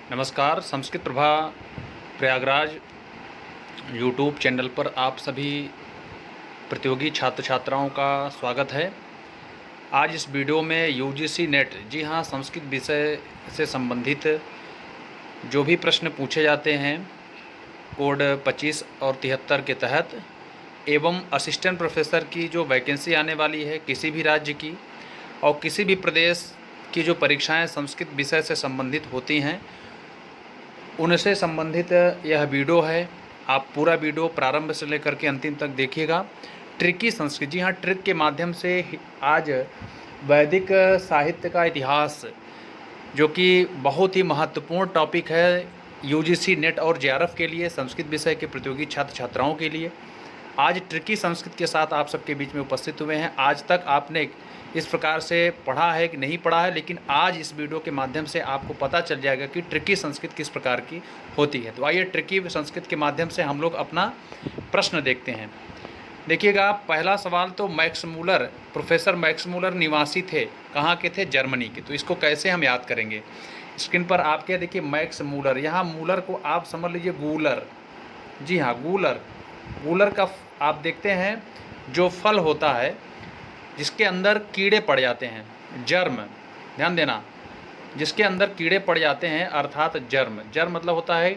नमस्कार। Sanskrit Prabha Prayagraj YouTube channel पर आप सभी प्रतियोगी छात्र छात्राओं का स्वागत है। आज इस वीडियो में यूजीसी नेट, जी हाँ, संस्कृत विषय से संबंधित जो भी प्रश्न पूछे जाते हैं कोड 25 और 73 के तहत, एवं असिस्टेंट प्रोफेसर की जो वैकेंसी आने वाली है किसी भी राज्य की और किसी भी प्रदेश की जो परीक्षाएं संस्कृत विषय से संबंधित होती हैं, उनसे संबंधित यह वीडियो है। आप पूरा वीडियो प्रारंभ से लेकर के अंतिम तक देखिएगा। ट्रिकी संस्कृत, जी हाँ, ट्रिक के माध्यम से आज वैदिक साहित्य का इतिहास, जो कि बहुत ही महत्वपूर्ण टॉपिक है यूजीसी नेट और जेआरएफ के लिए, संस्कृत विषय के प्रतियोगी छात्र छात्राओं के लिए, आज ट्रिकी संस्कृत के साथ आप सबके बीच में उपस्थित हुए हैं। आज तक आपने इस प्रकार से पढ़ा है कि नहीं पढ़ा है, लेकिन आज इस वीडियो के माध्यम से आपको पता चल जाएगा कि ट्रिकी संस्कृत किस प्रकार की होती है। तो आइए ट्रिकी संस्कृत के माध्यम से हम लोग अपना प्रश्न देखते हैं। देखिएगा, पहला सवाल तो Max Muller, professor Max Muller निवासी थे, कहाँ के थे? जर्मनी के। तो इसको कैसे हम याद करेंगे? स्क्रीन पर आपके देखिए मैक्स मूलर, यहाँ मूलर को आप समझ लीजिए गूलर, जी हाँ गूलर। गूलर का आप देखते हैं जो फल होता है जिसके अंदर कीड़े पड़ जाते हैं, जर्म, ध्यान देना, जिसके अंदर कीड़े पड़ जाते हैं अर्थात जर्म। जर्म मतलब होता है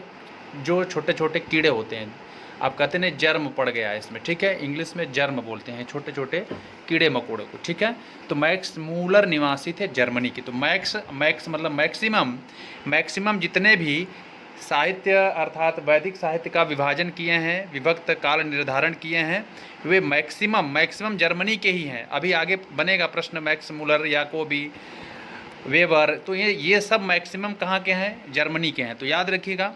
जो छोटे छोटे कीड़े होते हैं, आप कहते हैं जर्म पड़ गया है इसमें, ठीक है, इंग्लिश में जर्म बोलते हैं छोटे छोटे कीड़े मकोड़े को, ठीक है। तो मैक्स मूलर निवासी थे जर्मनी के। तो मैक्स मतलब मैक्सिमम जितने भी साहित्य अर्थात वैदिक साहित्य का विभाजन किए हैं, विभक्त काल निर्धारण किए हैं, वे मैक्सिमम जर्मनी के ही हैं। अभी आगे बनेगा प्रश्न मैक्स मूलर, याकोबी, वेबर, तो ये सब मैक्सिमम कहाँ के हैं? जर्मनी के हैं। तो याद रखिएगा।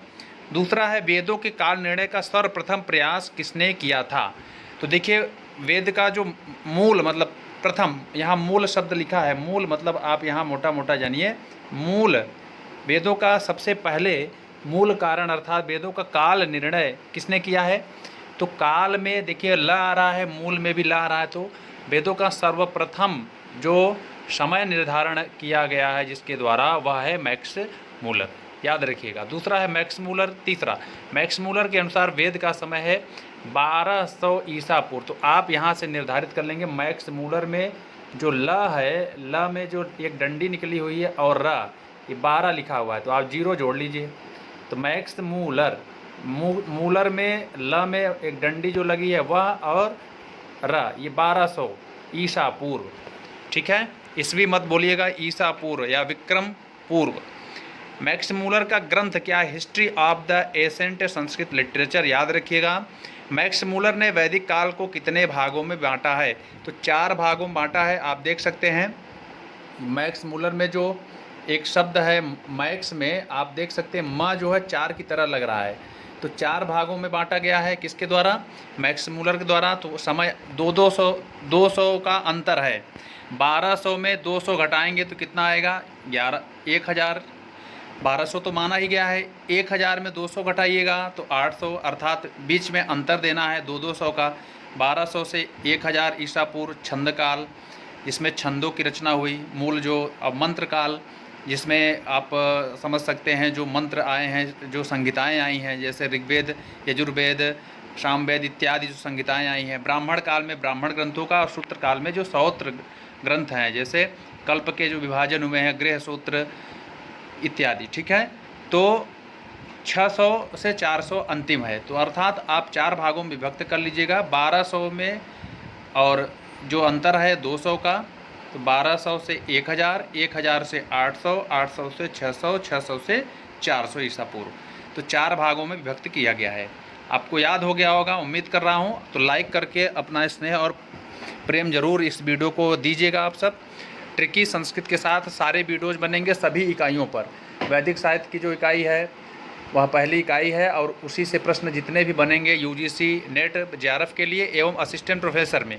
दूसरा है वेदों के काल निर्णय का सर्वप्रथम प्रयास किसने किया था? तो देखिए, वेद का जो मूल मतलब प्रथम, यहाँ मूल शब्द लिखा है, मूल मतलब आप यहाँ मोटा मोटा जानिए, मूल वेदों का सबसे पहले मूल कारण अर्थात वेदों का काल निर्णय किसने किया है? तो काल में देखिए ल आ रहा है, मूल में भी ल आ रहा है, तो वेदों का सर्वप्रथम जो समय निर्धारण किया गया है जिसके द्वारा, वह है मैक्स मूलर, याद रखिएगा। दूसरा है मैक्स मूलर। तीसरा, मैक्स मूलर के अनुसार वेद का समय है 1200 ईसा पूर्व। तो आप यहाँ से निर्धारित कर लेंगे मैक्स मूलर में जो ल है, ल में जो एक डंडी निकली हुई है और र, ये 12 लिखा हुआ है, तो आप 0 जोड़ लीजिए। तो मैक्स मूलर, मूलर में ल में एक डंडी जो लगी है वह और र, ये 1200 ईसा पूर्व, ठीक है। ईस्वी मत बोलिएगा, ईसा पूर्व या विक्रम पूर्व। मैक्स मूलर का ग्रंथ क्या है? History of the ancient Sanskrit literature, याद रखिएगा। मैक्स मूलर ने वैदिक काल को कितने भागों में बांटा है? तो 4 भागों में बांटा है। आप देख सकते हैं मैक्स मूलर में जो एक शब्द है मैक्स में, आप देख सकते हैं म जो है 4 की तरह लग रहा है, तो 4 भागों में बांटा गया है। किसके द्वारा? मैक्स मूलर के द्वारा। तो समय 200 का अंतर है। 1200 में 200 घटाएंगे तो कितना आएगा? 1000। 1200 तो माना ही गया है, 1000 में 200 घटाइएगा तो 800, अर्थात बीच में अंतर देना है 200 का। 1200 से 1000 ईसा पूर्व छंद काल, जिसमें छंदों की रचना हुई। मूल जो अब मंत्र काल, जिसमें आप समझ सकते हैं जो मंत्र आए हैं, जो संहिताएं आई हैं, जैसे ऋग्वेद, यजुर्वेद, सामवेद इत्यादि जो संहिताएं आई हैं। ब्राह्मण काल में ब्राह्मण ग्रंथों का, और सूत्र काल में जो सौत्र ग्रंथ हैं, जैसे कल्प के जो विभाजन हुए हैं, गृह सूत्र इत्यादि, ठीक है। तो 600 से 400 अंतिम है, तो अर्थात आप 4 भागों में विभक्त कर लीजिएगा। 1200 में और जो अंतर है 200 का, तो 1200 से 1000, 1000 से 800, 800 से 600, 600 से 400 ईसा पूर्व। तो 4 भागों में विभक्त किया गया है। आपको याद हो गया होगा, उम्मीद कर रहा हूँ। तो लाइक करके अपना स्नेह और प्रेम जरूर इस वीडियो को दीजिएगा आप सब। ट्रिकी संस्कृत के साथ सारे वीडियोज़ बनेंगे सभी इकाइयों पर। वैदिक साहित्य की जो इकाई है वह पहली इकाई है, और उसी से प्रश्न जितने भी बनेंगे यूजीसी नेट जेआरएफ के लिए एवं असिस्टेंट प्रोफेसर में।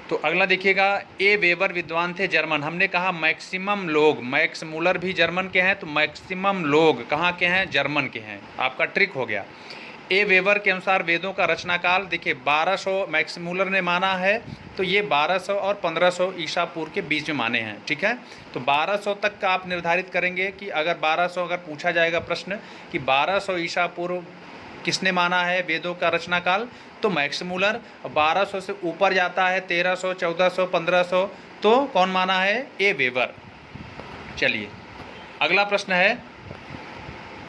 तो अगला देखिएगा, ए वेबर विद्वान थे जर्मन। हमने कहा मैक्सिमम लोग, मैक्स मूलर भी जर्मन के हैं, तो मैक्सिमम लोग कहाँ के हैं? जर्मन के हैं। आपका ट्रिक हो गया। ए वेबर के अनुसार वेदों का रचना काल देखिए 1200 मैक्समूलर ने माना है, तो ये 1200 और 1500 ईसा पूर्व के बीच में माने हैं, ठीक है। तो 1200 तक का आप निर्धारित करेंगे कि अगर 1200 अगर पूछा जाएगा प्रश्न कि 1200 ईसा पूर्व किसने माना है वेदों का रचना काल, तो मैक्समूलर। 1200 से ऊपर जाता है 1300, 1400, 1500, तो कौन माना है? ए वेबर। चलिए अगला प्रश्न है,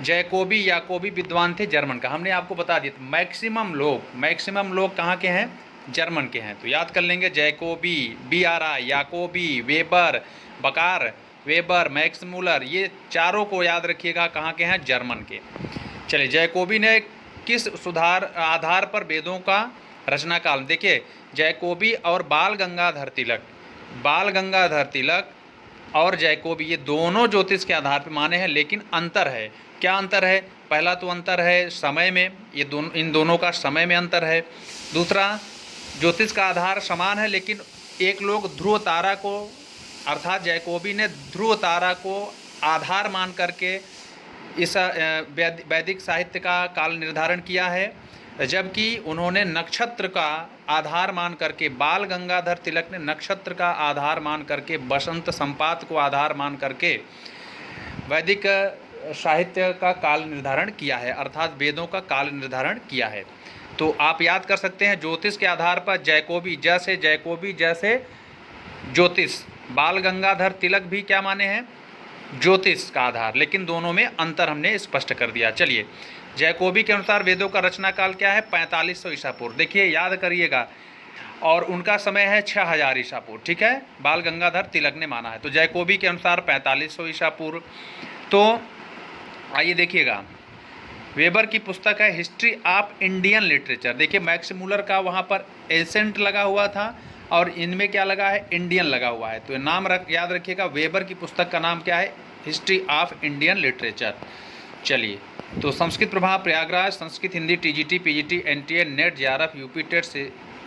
जैकोबी याकोबी विद्वान थे जर्मन का, हमने आपको बता दिया था मैक्सिमम लोग कहाँ के हैं? जर्मन के हैं। तो याद कर लेंगे जैकोबी, BRI, याकोबी, वेबर, बकार, वेबर, मैक्समूलर, ये चारों को याद रखिएगा कहाँ के हैं? जर्मन के। चलिए जैकोबी ने किस सुधार आधार पर वेदों का रचना काल, देखिए जैकोबी और बाल गंगाधर तिलक और जैकोबी ये दोनों ज्योतिष के आधार पर माने हैं, लेकिन अंतर है। क्या अंतर है? पहला तो अंतर है समय में, इन दोनों का समय में अंतर है। दूसरा, ज्योतिष का आधार समान है, लेकिन एक लोग ध्रुव तारा को, अर्थात जैकोबी ने ध्रुव तारा को आधार मान करके इस वैदिक साहित्य का काल निर्धारण किया है, जबकि उन्होंने नक्षत्र का आधार मान करके, बाल गंगाधर तिलक ने नक्षत्र का आधार मान करके, बसंत संपात को आधार मान करके वैदिक साहित्य का काल निर्धारण किया है, अर्थात वेदों का काल निर्धारण किया है। तो आप याद कर सकते हैं ज्योतिष के आधार पर जैकोबी जैसे ज्योतिष, बाल गंगाधर तिलक भी क्या माने हैं? ज्योतिष का आधार, लेकिन दोनों में अंतर हमने स्पष्ट कर दिया। चलिए जैकोबी के अनुसार वेदों का रचना काल क्या है? 4500 ईसा पूर्व। देखिए याद करिएगा, और उनका समय है 6000 ईसा पूर्व, ठीक है। बाल गंगाधर तिलक ने माना है, तो जैकोबी के अनुसार 4500 ईसा पूर्व। तो आइए देखिएगा, वेबर की पुस्तक है हिस्ट्री ऑफ इंडियन लिटरेचर। देखिए मैक्समूलर का वहाँ पर एसेंट लगा हुआ था और इनमें क्या लगा है? इंडियन लगा हुआ है। तो नाम याद रखिएगा, वेबर की पुस्तक का नाम क्या है? History of Indian literature. चलिए, तो Sanskrit Prabha Prayagraj, Sanskrit Hindi TGT PGT NTA NET JRF UP TET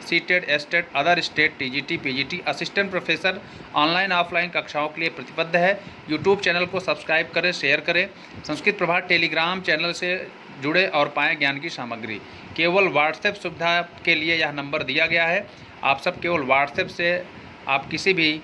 CTET STET other state TGT PGT assistant professor online offline कक्षाओं के लिए प्रतिबद्ध है। यूट्यूब चैनल को सब्सक्राइब करें, शेयर करें। संस्कृत प्रभा टेलीग्राम चैनल से जुड़े और पाएँ ज्ञान की सामग्री। केवल व्हाट्सएप सुविधा के लिए यह नंबर दिया गया है, आप सब केवल व्हाट्सएप से आप किसी भी